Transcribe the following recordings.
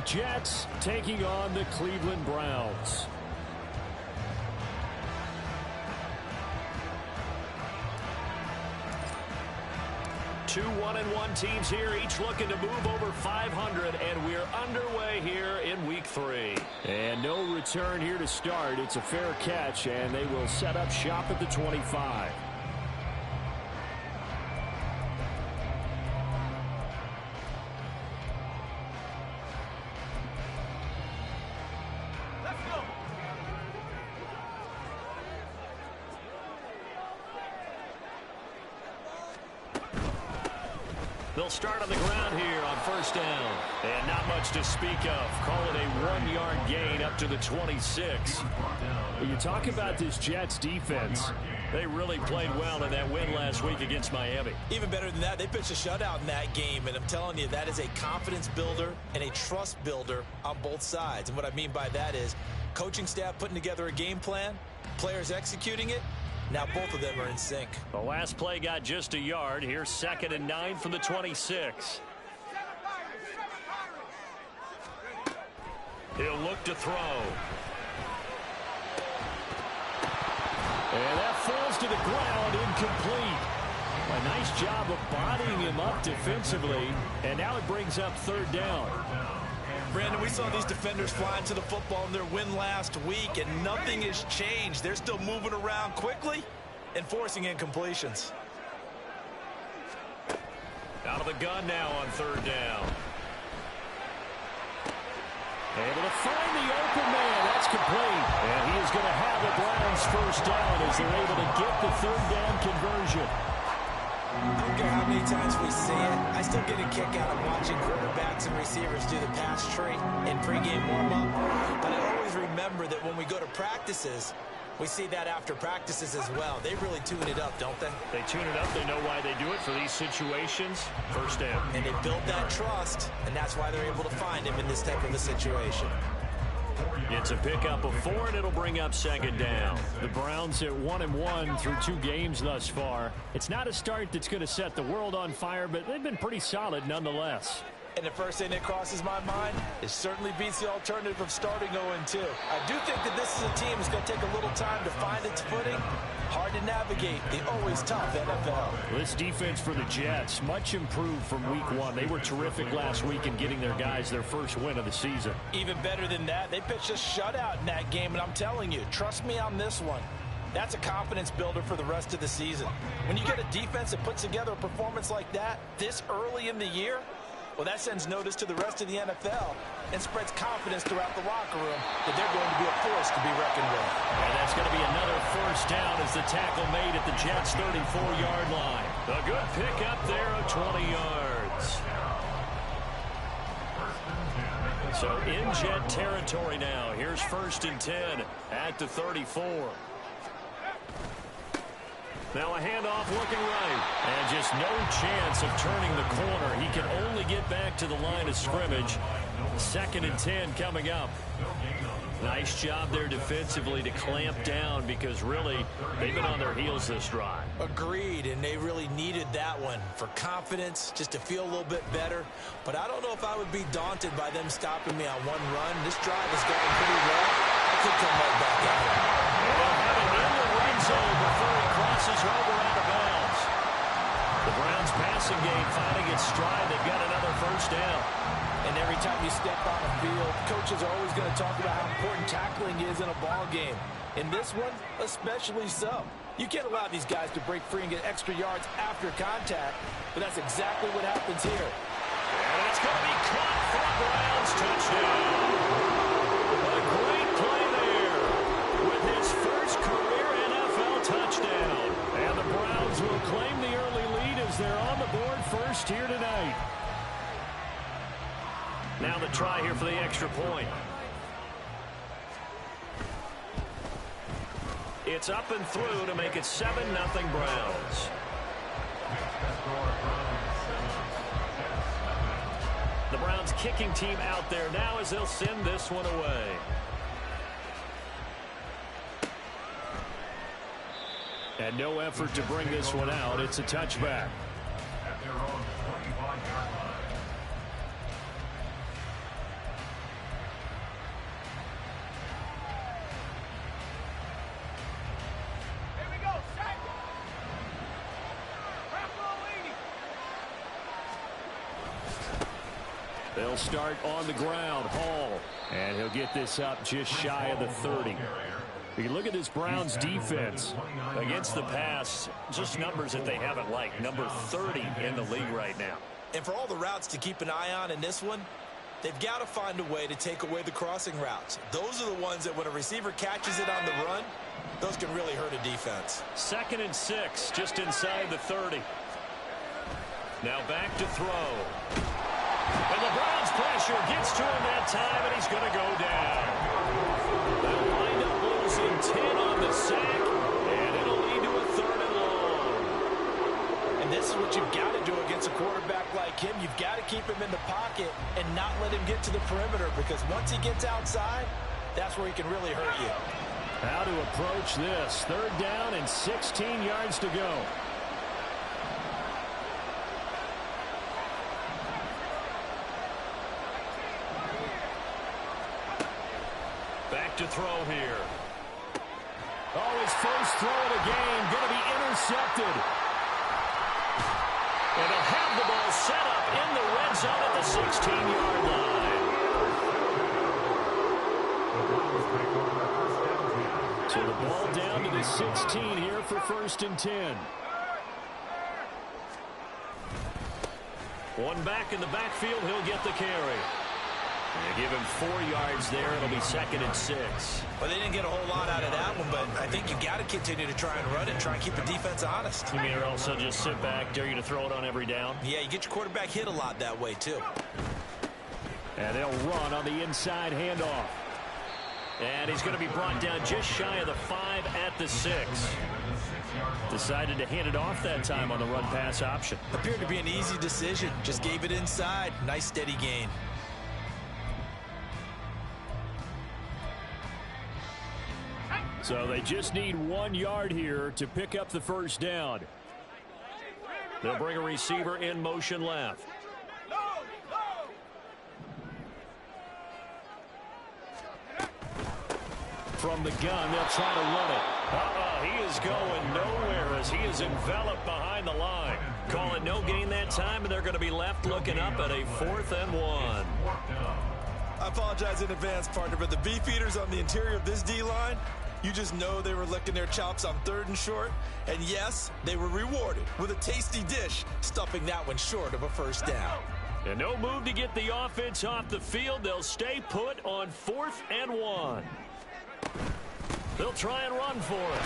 Jets taking on the Cleveland Browns. Two 1-1 teams here, each looking to move over 500, and we're underway here in week 3. And no return here to start. It's a fair catch, and they will set up shop at the 25. They'll start on the ground here on first down. And not much to speak of. Call it a 1-yard gain up to the 26. When you talk about this Jets defense, they really played well in that win last week against Miami. Even better than that, they pitched a shutout in that game. And I'm telling you, that is a confidence builder and a trust builder on both sides. And what I mean by that is coaching staff putting together a game plan, players executing it. Now both of them are in sync. The last play got just a yard. Here's 2nd and 9 from the 26. He'll look to throw. And that falls to the ground, incomplete. A nice job of bodying him up defensively. And now it brings up 3rd down. Brandon, we saw these defenders flying to the football in their win last week, and nothing has changed. They're still moving around quickly and forcing incompletions. Out of the gun now on 3rd down. Able to find the open man. That's complete. And he is going to have the Browns first down as they're able to get the 3rd down conversion. I don't care how many times we see it. I still get a kick out of watching quarterbacks and receivers do the pass tree in pregame warm-up. But I always remember that when we go to practices, we see that after practices as well. They really tune it up, don't they? They tune it up. They know why they do it for these situations. First down. And they build that trust, and that's why they're able to find him in this type of a situation. It's a pickup of 4, and it'll bring up 2nd down. The Browns at 1-1 through 2 games thus far. It's not a start that's going to set the world on fire, but they've been pretty solid nonetheless. And the first thing that crosses my mind is certainly beats the alternative of starting 0-2. I do think that this is a team that's going to take a little time to find its footing. Hard to navigate the always tough NFL. This defense for the Jets, much improved from week 1. They were terrific last week in getting their guys their first win of the season. Even better than that, they pitched a shutout in that game, and I'm telling you, trust me on this one. That's a confidence builder for the rest of the season. When you get a defense that puts together a performance like that this early in the year, well, that sends notice to the rest of the NFL and spreads confidence throughout the locker room that they're going to be a force to be reckoned with. And that's going to be another first down as the tackle made at the Jets' 34-yard line. A good pickup there of 20 yards. So in Jet territory now. Here's 1st and 10 at the 34. Now a handoff looking right. And just no chance of turning the corner. He can only get back to the line of scrimmage. 2nd and 10 coming up. Nice job there defensively to clamp down because really they've been on their heels this drive. Agreed, and they really needed that one for confidence, just to feel a little bit better. But I don't know if I would be daunted by them stopping me on one run. This drive is going pretty well. I could come right back at it. They'll have him in the red zone before he crosses over out of bounds. The Browns passing game finding its stride. They've got another first down. And every time you step on the field, coaches are always going to talk about how important tackling is in a ball game. In this one, especially so. You can't allow these guys to break free and get extra yards after contact, but that's exactly what happens here. And it's going to be caught for a Browns touchdown. A great play there with his first career NFL touchdown. And the Browns will claim the early lead as they're on the board first here tonight. Now the try here for the extra point. It's up and through to make it 7-0 Browns. The Browns kicking team out there now as they'll send this one away. And no effort to bring this one out. It's a touchback. They'll start on the ground. Hall. And he'll get this up just shy of the 30. You can look at this Browns defense against the pass. Just numbers that they haven't liked. Number 30 in the league right now. And for all the routes to keep an eye on in this one, they've got to find a way to take away the crossing routes. Those are the ones that when a receiver catches it on the run, those can really hurt a defense. 2nd and 6, just inside the 30. Now back to throw. And the Browns pressure gets to him that time, and he's going to go down. They'll wind up losing 10 on the sack, and it'll lead to a 3rd and long. And this is what you've got to do against a quarterback like him. You've got to keep him in the pocket and not let him get to the perimeter, because once he gets outside, that's where he can really hurt you. How to approach this. 3rd down and 16 yards to go. Back to throw here. Oh, his first throw of the game going to be intercepted. And he'll have the ball set up in the red zone at the 16-yard line. So the ball down to the 16 here for 1st and 10. One back in the backfield, he'll get the carry. They give him 4 yards there. It'll be 2nd and 6. Well, they didn't get a whole lot out of that one, but I think you've got to continue to try and run it, try and keep the defense honest. You mean also just sit back, dare you to throw it on every down? Yeah, you get your quarterback hit a lot that way, too. And they'll run on the inside handoff. And he's going to be brought down just shy of the 5 at the 6. Decided to hand it off that time on the run-pass option. Appeared to be an easy decision. Just gave it inside. Nice, steady gain. So they just need 1 yard here to pick up the 1st down. They'll bring a receiver in motion left. From the gun, they'll try to run it. He is going nowhere as he is enveloped behind the line. Call it no gain that time, and they're going to be left looking up at a 4th and 1. I apologize in advance, partner, but the beefeaters on the interior of this D-line, you just know they were licking their chops on 3rd and short. And yes, they were rewarded with a tasty dish, stuffing that one short of a 1st down. And no move to get the offense off the field. They'll stay put on 4th and 1. They'll try and run for it.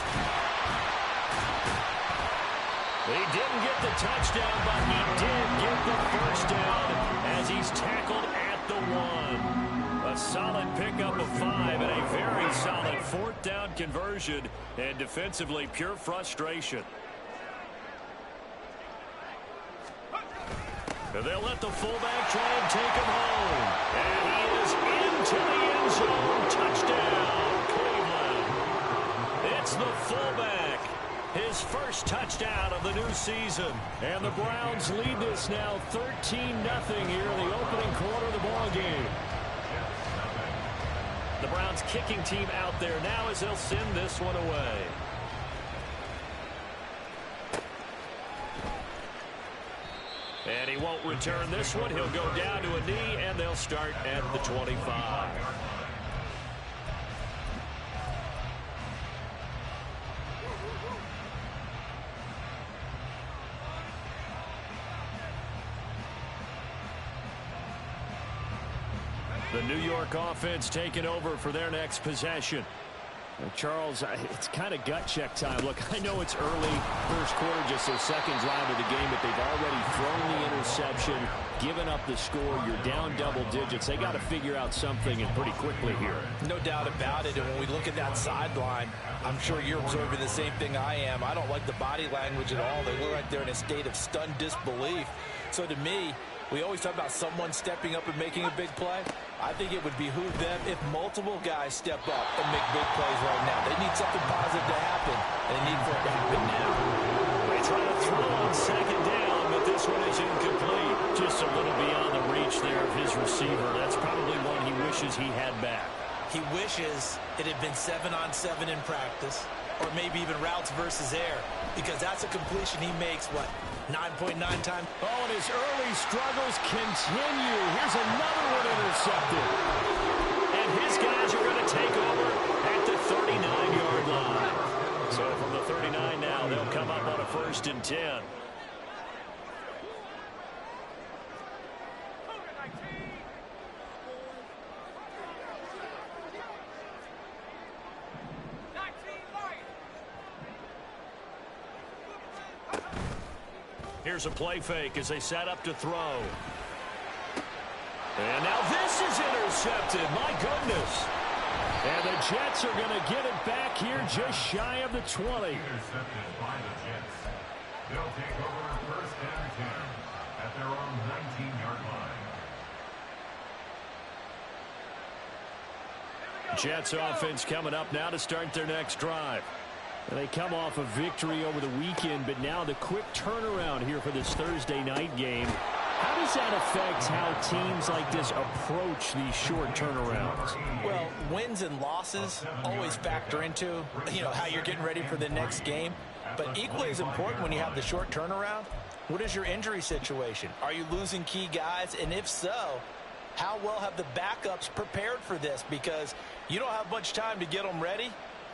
He didn't get the touchdown, but he did get the 1st down as he's tackled at the 1. A solid pickup of 5 and a very solid 4th down conversion, and defensively pure frustration. And they'll let the fullback try and take him home. And he is into the end zone. Touchdown, Cleveland. It's the fullback. His first touchdown of the new season. And the Browns lead this now 13-0 here in the opening quarter of the ball game. The Browns kicking team out there now as they'll send this one away. And he won't return this one. He'll go down to a knee, and they'll start at the 25. The New York offense taking over for their next possession. Charles, it's kind of gut check time. Look, I know it's early, 1st quarter, just their 2nd drive of the game, but they've already thrown the interception, given up the score. You're down double digits. They got to figure out something, and pretty quickly here. No doubt about it. And when we look at that sideline, I'm sure you're observing the same thing I am. I don't like the body language at all. They look like they're in a state of stunned disbelief. So to me, we always talk about someone stepping up and making a big play. I think it would behoove them if multiple guys step up and make big plays right now. They need something positive to happen, and they need for it to happen now. They try to throw on 2nd down, but this one is incomplete. Just a little beyond the reach there of his receiver. That's probably one he wishes he had back. He wishes it had been 7-on-7 in practice, or maybe even routes versus air, because that's a completion he makes, what, 9.9 times. Oh, and his early struggles continue. Here's another one intercepted. And his guys are going to take over at the 39-yard line. So from the 39 now, they'll come up on a 1st and 10. Here's a play fake as they set up to throw. And now this is intercepted. My goodness. And the Jets are going to get it back here just shy of the 20. Intercepted by the Jets. They'll take over 1st and 10 at their own 19-yard line. Jets offense coming up now to start their next drive. And they come off a victory over the weekend, but now the quick turnaround here for this Thursday night game. How does that affect how teams like this approach these short turnarounds? Well, wins and losses always factor into, how you're getting ready for the next game. But equally as important when you have the short turnaround, what is your injury situation? Are you losing key guys? And if so, how well have the backups prepared for this? Because you don't have much time to get them ready.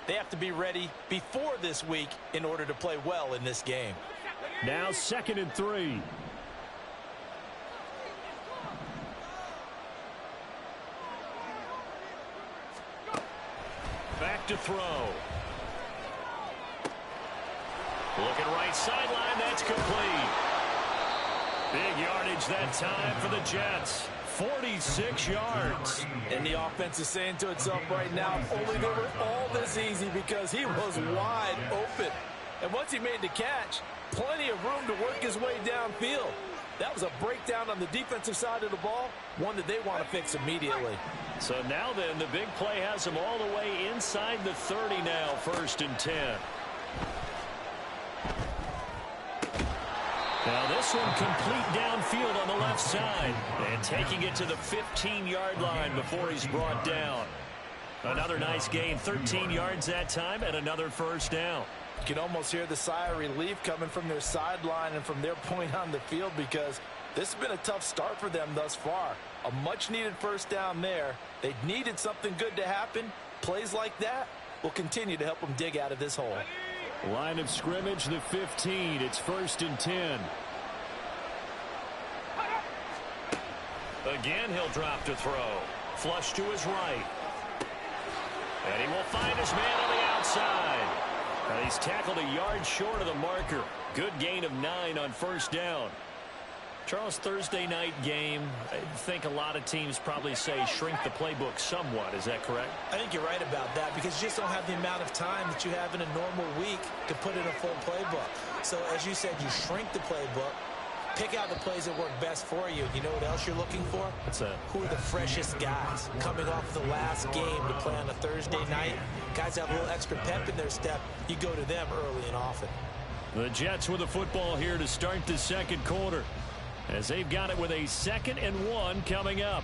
They have to be ready before this week in order to play well in this game. Now 2nd and 3. Back to throw. Looking right sideline. That's complete. Big yardage that time for the Jets. 46 yards. And the offense is saying to itself right now, if only they were all this easy, because he was wide open. And once he made the catch, plenty of room to work his way downfield. That was a breakdown on the defensive side of the ball, one that they want to fix immediately. So now then, the big play has them all the way inside the 30 now, 1st and 10. Now this one complete downfield on the left side. And taking it to the 15-yard line before he's brought down. Another nice gain, 13 yards that time, and another 1st down. You can almost hear the sigh of relief coming from their sideline and from their point on the field, because this has been a tough start for them thus far. A much-needed 1st down there. They needed something good to happen. Plays like that will continue to help them dig out of this hole. Line of scrimmage, the 15. It's 1st and 10. Again, he'll drop to throw. Flush to his right. And he will find his man on the outside. And he's tackled a yard short of the marker. Good gain of 9 on 1st down. Charles, Thursday night game, I think a lot of teams probably say shrink the playbook somewhat. Is that correct? I think you're right about that, because you just don't have the amount of time that you have in a normal week to put in a full playbook. So as you said, you shrink the playbook, pick out the plays that work best for you. You know what else you're looking for? What's that? Who are the freshest guys coming off the last game to play on a Thursday night? Guys have a little extra pep in their step. You go to them early and often. The Jets with the football here to start the 2nd quarter, as they've got it with a 2nd and 1 coming up.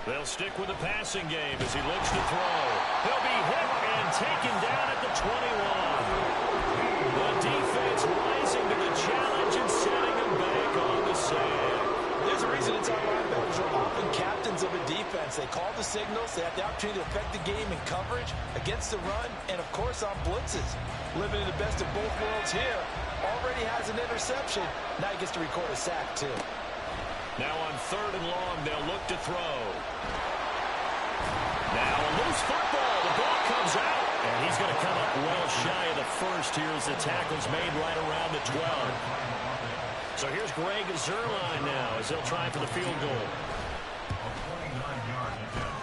They'll stick with the passing game as he looks to throw. He'll be hit and taken down at the 21. The defense rising to the challenge and setting him back on the sand. There's a reason inside linebackers are often captains of a defense. They call the signals. They have the opportunity to affect the game in coverage, against the run, and, of course, on blitzes. Living in the best of both worlds here. Already has an interception. Now he gets to record a sack, too. Now on 3rd and long, they'll look to throw. Now a loose football. The ball comes out. And he's going to come up well shy of the 1st here as the tackle's made right around the 12. So here's Greg Zuerlein now as they'll try for the field goal.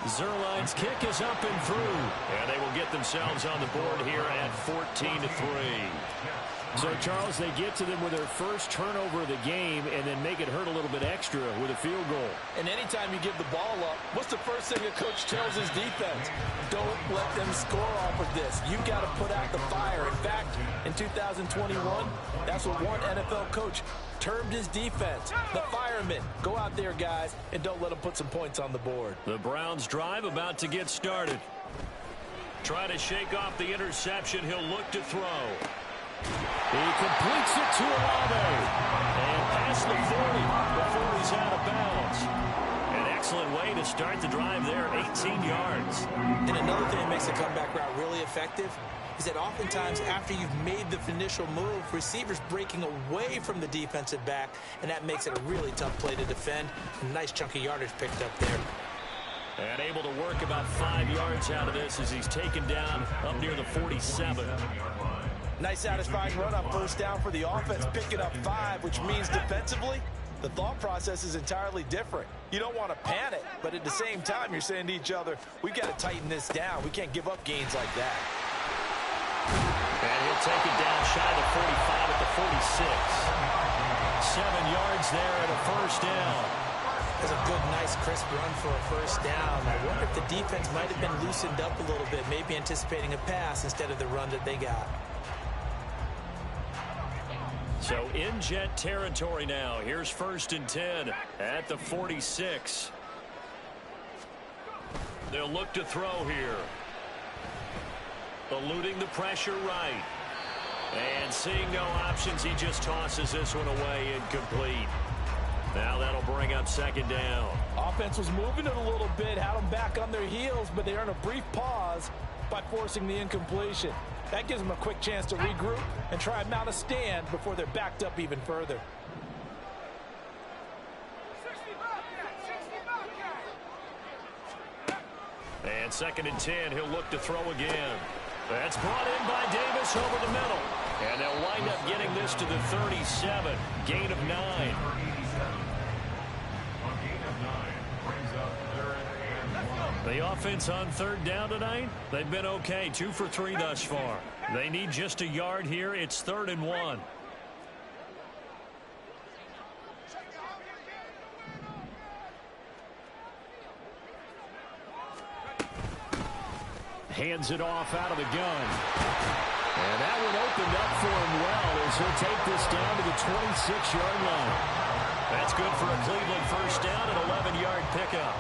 Zuerlein's kick is up and through. And they will get themselves on the board here at 14-3. So, Charles, they get to them with their first turnover of the game and then make it hurt a little bit extra with a field goal. And anytime you give the ball up, what's the first thing a coach tells his defense? Don't let them score off of this. You've got to put out the fire. In fact, in 2021, that's what one NFL coach termed his defense, the firemen. Go out there, guys, and don't let them put some points on the board. The Browns drive about to get started. Trying to shake off the interception. He'll look to throw. He completes it to Olave. And past the 40 before he's out of bounds. An excellent way to start the drive there, 18 yards. And another thing that makes the comeback route really effective is that oftentimes after you've made the initial move, receivers breaking away from the defensive back, and that makes it a really tough play to defend. A nice chunk of yardage picked up there. And able to work about 5 yards out of this as he's taken down up near the 47. Nice satisfying run on first down for the offense, picking up 5, which means defensively, the thought process is entirely different. You don't want to panic, but at the same time, you're saying to each other, we've got to tighten this down. We can't give up gains like that. And he'll take it down shy of the 45 at the 46. 7 yards there at a first down. That's a good, nice, crisp run for a first down. I wonder if the defense might have been loosened up a little bit, maybe anticipating a pass instead of the run that they got. So in Jet territory now. Here's 1st and 10 at the 46. They'll look to throw here. Eluding the pressure right. And seeing no options, he just tosses this one away, incomplete. Now that'll bring up 2nd down. Offense was moving it a little bit, had them back on their heels, but they earn a brief pause by forcing the incompletion. That gives them a quick chance to regroup and try and mount a stand before they're backed up even further. And 2nd and 10, he'll look to throw again. That's brought in by Davis over the middle. And they'll wind up getting this to the 37. Gain of 9. The offense on 3rd down tonight, they've been okay. 2 for 3 thus far. They need just a yard here. It's 3rd and 1. Hands it off out of the gun. And that one opened up for him well as he'll take this down to the 26-yard line. That's good for a Cleveland first down, an 11-yard pickup.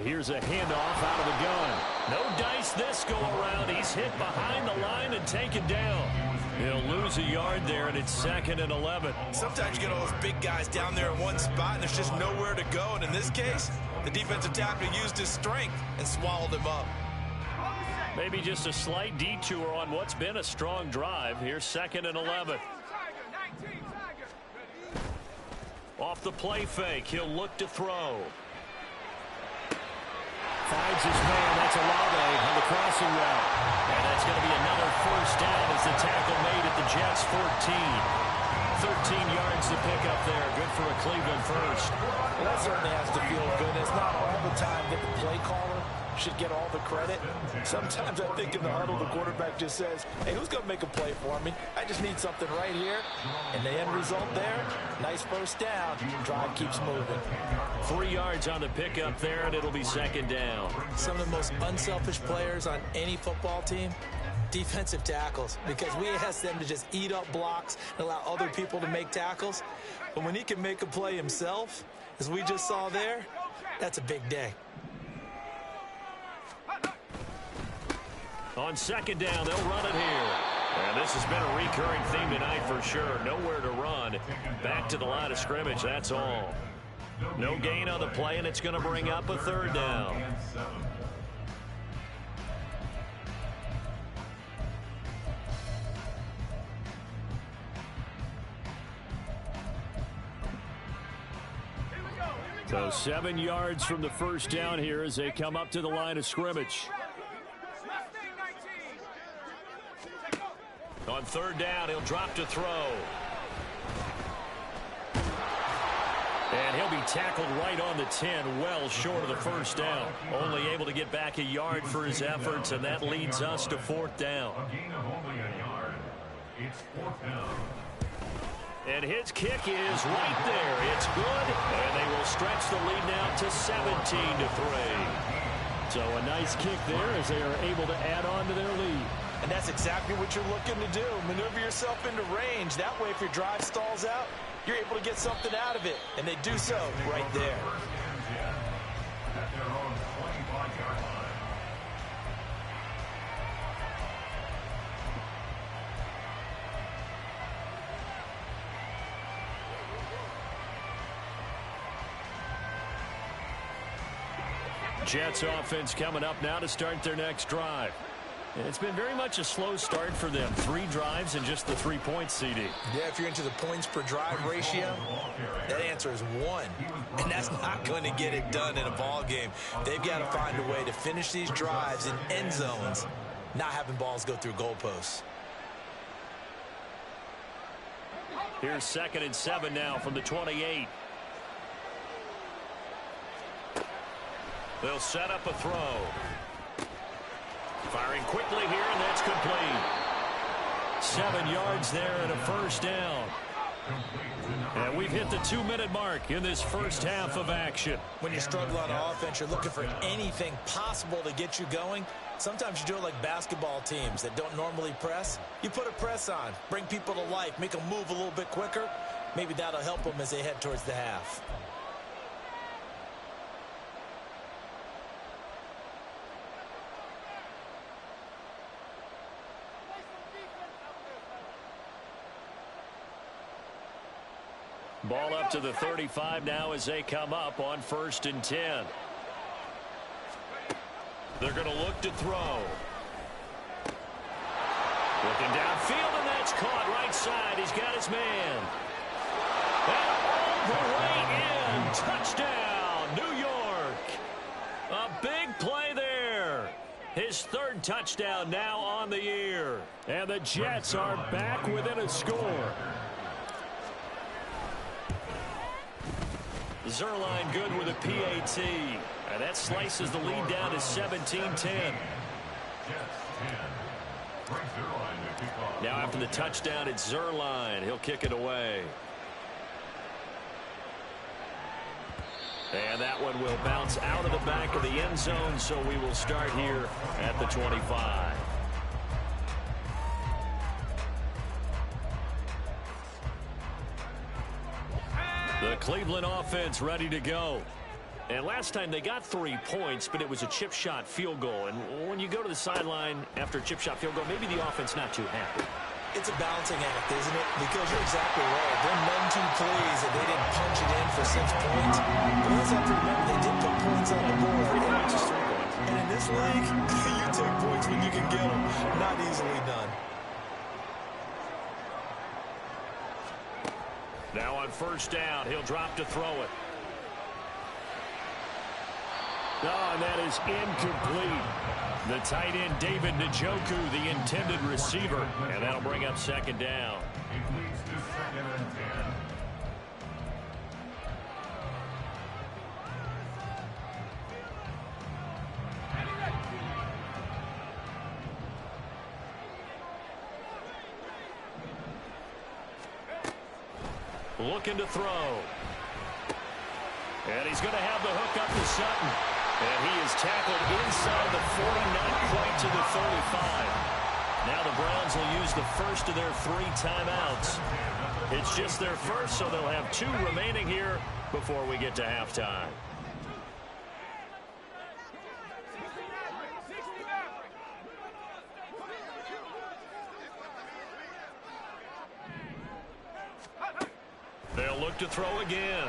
Here's a handoff out of the gun. No dice this go around. He's hit behind the line and taken down. He'll lose a yard there, and it's 2nd and 11. Sometimes you get all those big guys down there in one spot, and there's just nowhere to go. And in this case, the defensive tackle used his strength and swallowed him up. Maybe just a slight detour on what's been a strong drive. Here's 2nd and 11. Off the play fake, he'll look to throw. Finds his man. That's Olave on the crossing route. And that's going to be another first down as the tackle made at the Jets' 14. 13 yards to pick up there. Good for a Cleveland first. Well, that certainly has to feel good. It's not all the time that the play caller should get all the credit. Sometimes I think in the huddle, the quarterback just says, hey, who's going to make a play for me? I just need something right here. And the end result there, nice first down. Drive keeps moving. 3 yards on the pickup there, and it'll be 2nd down. Some of the most unselfish players on any football team, defensive tackles, because we ask them to just eat up blocks and allow other people to make tackles. But when he can make a play himself, as we just saw there, that's a big day. On 2nd down, they'll run it here. And this has been a recurring theme tonight for sure. Nowhere to run. Back to the line of scrimmage, that's all. No gain on the play, and it's going to bring up a 3rd down. So 7 yards from the first down here as they come up to the line of scrimmage. On 3rd down, he'll drop to throw. And he'll be tackled right on the 10, well short of the first down. Only able to get back a yard for his efforts, and that leads us to 4th down. A gain of only a yard. It's 4th down. And his kick is right there. It's good, and they will stretch the lead now to 17-3. So a nice kick there as they are able to add on to their lead. And that's exactly what you're looking to do. Maneuver yourself into range. That way, if your drive stalls out, you're able to get something out of it. And they do so right there. At their own 25-yard line. Jets offense coming up now to start their next drive. It's been very much a slow start for them. 3 drives and just the 3 points, CD. Yeah, if you're into the points per drive ratio, that answer is 1. And that's not going to get it done in a ball game. They've got to find a way to finish these drives in end zones, not having balls go through goalposts. Here's 2nd and 7 now from the 28. They'll set up a throw. Firing quickly here, and that's complete. 7 yards there and a first down. And we've hit the 2-minute mark in this first half of action. When you struggle on offense, you're looking for anything possible to get you going. Sometimes you do it like basketball teams that don't normally press. You put a press on, bring people to life, make them move a little bit quicker. Maybe that'll help them as they head towards the half. Ball up to the 35 now as they come up on 1st and 10. They're going to look to throw. Looking downfield, and that's caught right side. He's got his man. And all the way in. Touchdown, New York. A big play there. His 3rd touchdown now on the year. And the Jets are back within a score. Zerline good with a PAT. And that slices the lead down to 17-10. Now after the touchdown, it's Zerline. He'll kick it away. And that one will bounce out of the back of the end zone, so we will start here at the 25. The Cleveland offense ready to go. And last time they got 3 points, but it was a chip shot field goal. And when you go to the sideline after a chip shot field goal, maybe the offense not too happy. It's a balancing act, isn't it? Because you're exactly right. They're none too pleased that they didn't punch it in for 6 points. But let's have to remember, they did put points on the board. 3 points is 3 points. And in this league, you take points when you can get them. Not easily done. Now on 1st down, he'll drop to throw it. Oh, and that is incomplete. The tight end, David Njoku, the intended receiver. And that'll bring up 2nd down. It leads to 2nd and 10. Looking to throw. And he's going to have the hook up to Sutton. And he is tackled inside the 40, not quite to the 35. Now the Browns will use the first of their 3 timeouts. It's just their first, so they'll have 2 remaining here before we get to halftime. They'll look to throw again.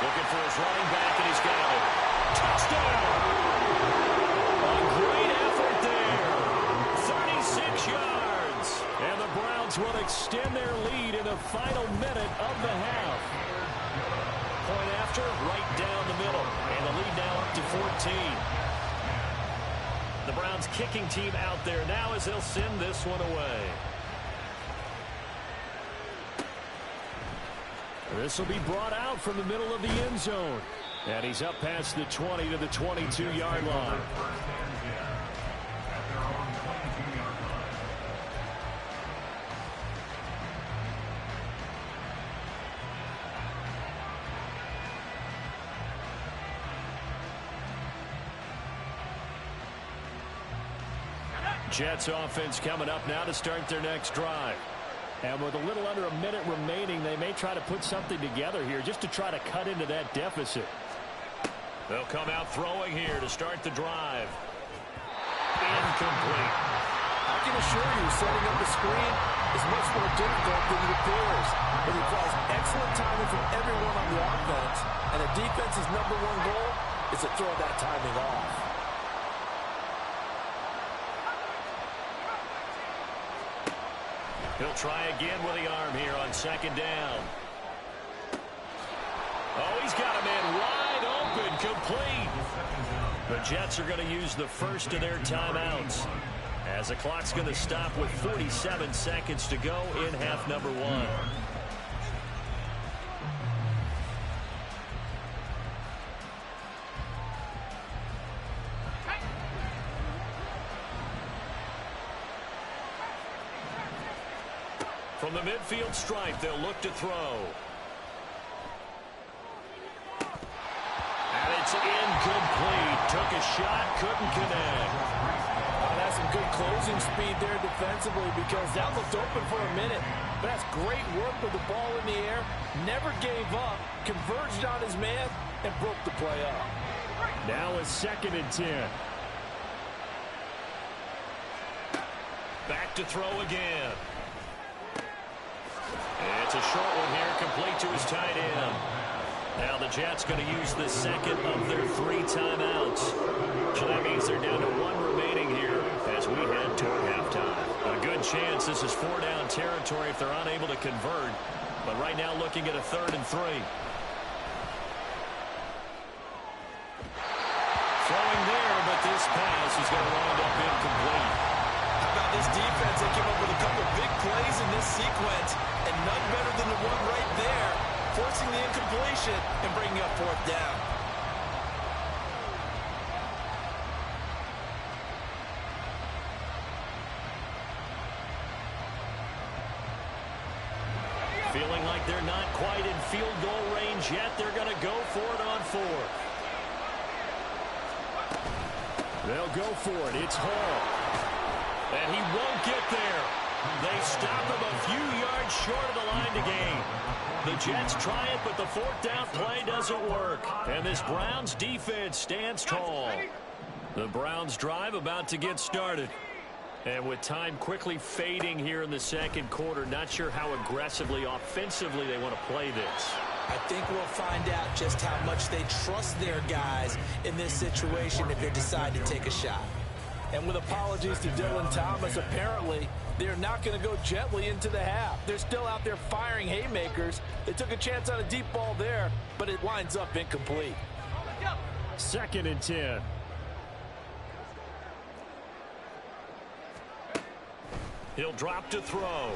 Looking for his running back, and he's got it. Touchdown! A great effort there. 36 yards. And the Browns will extend their lead in the final minute of the half. Point after, right down the middle. And the lead now up to 14. The Browns kicking team out there now as they'll send this one away. This will be brought out from the middle of the end zone. And he's up past the 20 to the 22-yard line. Jets offense coming up now to start their next drive. And with a little under a minute remaining, they may try to put something together here just to try to cut into that deficit. They'll come out throwing here to start the drive. Incomplete. I can assure you, setting up the screen is much more difficult than it appears. It requires excellent timing from everyone on the offense, and the defense's #1 goal is to throw that timing off. He'll try again with the arm here on second down. Oh, he's got a man wide open, complete. The Jets are going to use the first of their timeouts, as the clock's going to stop with 47 seconds to go in half number 1. From the midfield stripe, they'll look to throw. And it's incomplete. Took a shot, couldn't connect. Oh, that's some good closing speed there defensively, because that looked open for a minute. But that's great work with the ball in the air. Never gave up, converged on his man, and broke the play up. Now a 2nd and 10. Back to throw again. It's a short one here, complete to his tight end. Now the Jets going to use the second of their 3 timeouts. So that means they're down to 1 remaining here as we head toward halftime. A good chance this is 4-down territory if they're unable to convert. But right now looking at a 3rd and 3. Throwing there, but this pass is going to wind up incomplete. How about this defense? They came up with a couple big plays in this sequence, and none better than the one right there, forcing the incompletion and bringing up 4th down. Feeling like they're not quite in field goal range yet, they're going to go for it on 4th. They'll go for it. It's Hall. And he won't get there. They stop him a few yards short of the line to gain. The Jets try it, but the 4th down play doesn't work. And this Browns defense stands tall. The Browns drive about to get started. And with time quickly fading here in the 2nd quarter, not sure how aggressively, offensively they want to play this. I think we'll find out just how much they trust their guys in this situation if they decide to take a shot. And with apologies to Dylan Thomas, apparently they're not going to go gently into the half. They're still out there firing haymakers. They took a chance on a deep ball there, but it winds up incomplete. 2nd and 10. He'll drop to throw.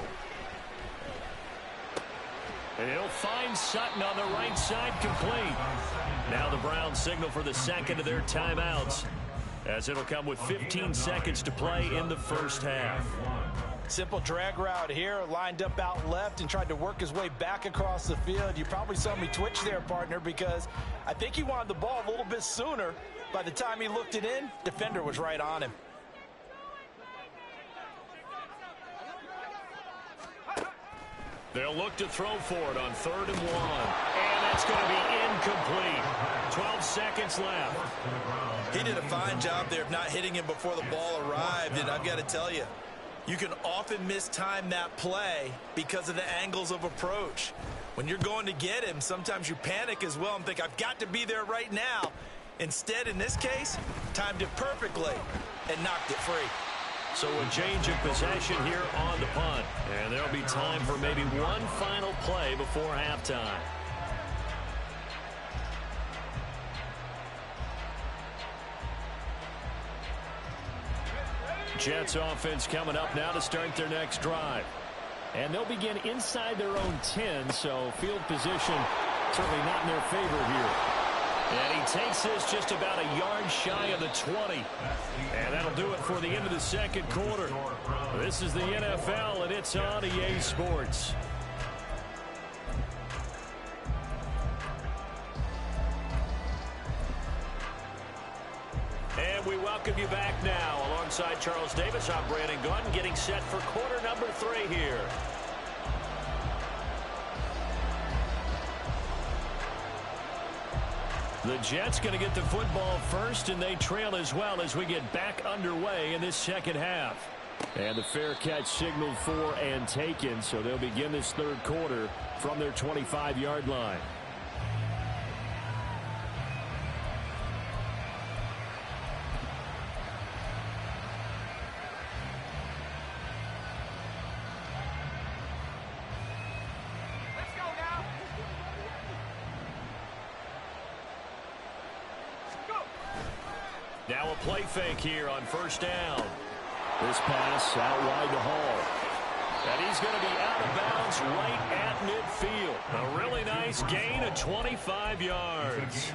And he'll find Sutton on the right side, complete. Now the Browns signal for the 2nd of their timeouts, as it'll come with 15 seconds to play in the 1st half. Simple drag route here, lined up out left and tried to work his way back across the field. You probably saw me twitch there, partner, because I think he wanted the ball a little bit sooner. By the time he looked it in, defender was right on him. They'll look to throw for it on 3rd and 1. And that's going to be incomplete. 12 seconds left. He did a fine job there of not hitting him before the ball arrived. And I've got to tell you, you can often mistime that play because of the angles of approach. When you're going to get him, sometimes you panic as well and think, I've got to be there right now. Instead, in this case, timed it perfectly and knocked it free. So a change of possession here on the punt. And there'll be time for maybe one final play before halftime. Jets offense coming up now to start their next drive. And they'll begin inside their own 10, so field position certainly not in their favor here. And he takes this just about a yard shy of the 20. And that'll do it for the end of the second quarter. This is the NFL, and it's on EA Sports. And we welcome you back now. Alongside Charles Davis, I'm Brandon Gaudin, getting set for quarter number 3 here. The Jets going to get the football first, and they trail as well as we get back underway in this second half. And the fair catch signaled for and taken, so they'll begin this third quarter from their 25-yard line. Now a play fake here on first down. This pass out wide to Hall. And he's going to be out of bounds right at midfield. A really nice gain of 25 yards.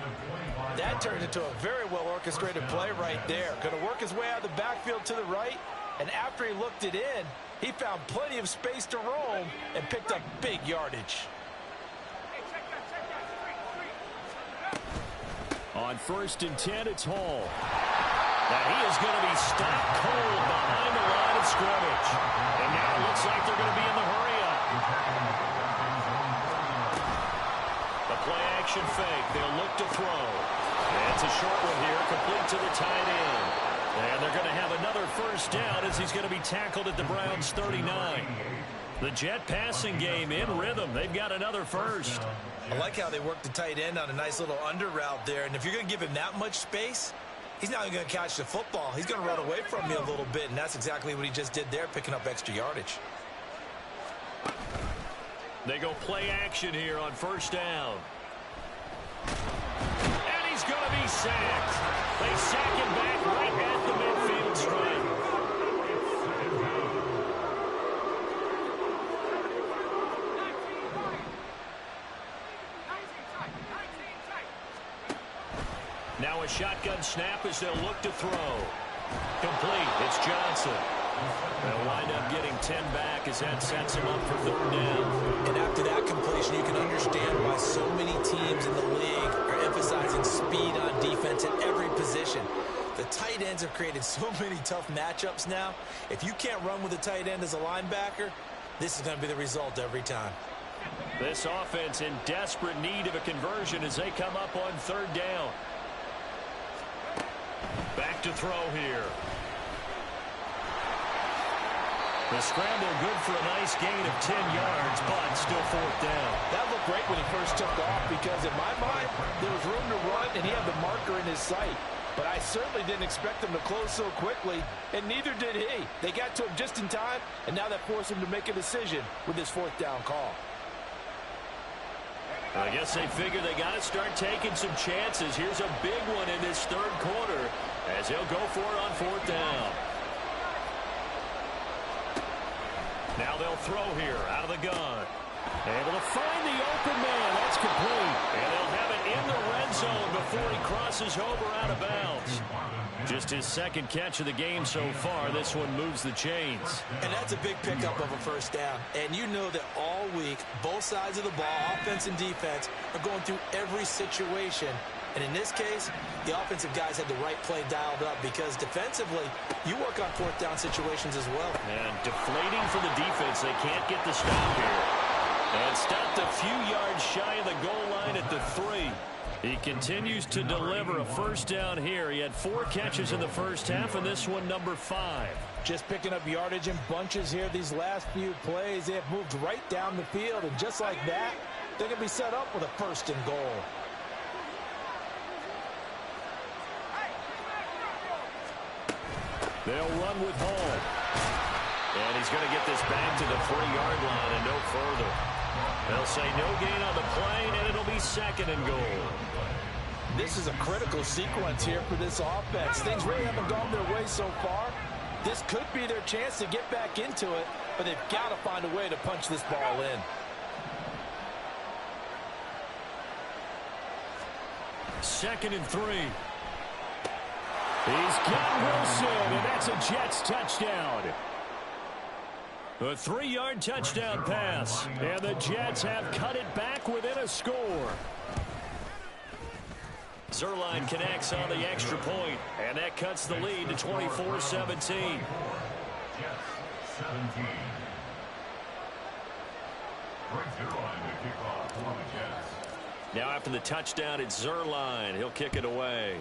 That turned into a very well-orchestrated play right there. Going to work his way out of the backfield to the right. And after he looked it in, he found plenty of space to roam and picked up big yardage. On first and 10, it's Hall. Now he is going to be stopped cold behind the line of scrimmage. And now it looks like they're going to be in the hurry-up. The play-action fake. They'll look to throw. And it's a short one here, complete to the tight end. And they're going to have another first down as he's going to be tackled at the Browns' 39. The Jet passing game in rhythm. They've got another first. I like how they work the tight end on a nice little under route there. And if you're going to give him that much space, he's not even going to catch the football. He's going to run away from you a little bit, and that's exactly what he just did there, picking up extra yardage. They go play action here on first down. And he's going to be sacked. They sack him back right at the midfield stripe. Now a shotgun snap as they'll look to throw. Complete. It's Johnson. They'll wind up getting 10 back as that sets him up for third down. And after that completion, you can understand why so many teams in the league are emphasizing speed on defense at every position. The tight ends have created so many tough matchups now. If you can't run with a tight end as a linebacker, this is going to be the result every time. This offense in desperate need of a conversion as they come up on third down. Back to throw here. The scramble good for a nice gain of 10 yards, but still fourth down. That looked great when he first took off because in my mind, there was room to run and he had the marker in his sight. But I certainly didn't expect him to close so quickly, and neither did he. They got to him just in time, and now that forced him to make a decision with his fourth down call. I guess they figure they got to start taking some chances. Here's a big one in this third quarter as they'll go for it on fourth down. Now they'll throw here out of the gun. Able to find the open man. That's complete. And they'll have it in the red zone before he crosses over out of bounds. Just his second catch of the game so far. This one moves the chains. And that's a big pickup of a first down. And you know that all week, both sides of the ball, offense and defense, are going through every situation. And in this case, the offensive guys had the right play dialed up because defensively, you work on fourth down situations as well. And deflating for the defense. They can't get the stop here. And stopped a few yards shy of the goal line at the 3. He continues to deliver a first down here. He had 4 catches in the first half, and this one number 5. Just picking up yardage in bunches here these last few plays. They have moved right down the field, and just like that, they're going to be set up with a first and goal. They'll run with Hall. And he's going to get this back to the 3-yard line and no further. They'll say no gain on the play, and it'll be second and goal. This is a critical sequence here for this offense. Things really haven't gone their way so far. This could be their chance to get back into it but they've got to find a way to punch this ball in. Second and 3. He's got Wilson, and that's a Jets touchdown. A 3-yard touchdown pass, and the Jets have cut it back within a score. Zerline connects on the extra point, and that cuts the lead to 24-17. Jets 17. Right Zerline to kick off for the Jets. Now after the touchdown, it's Zerline. He'll kick it away.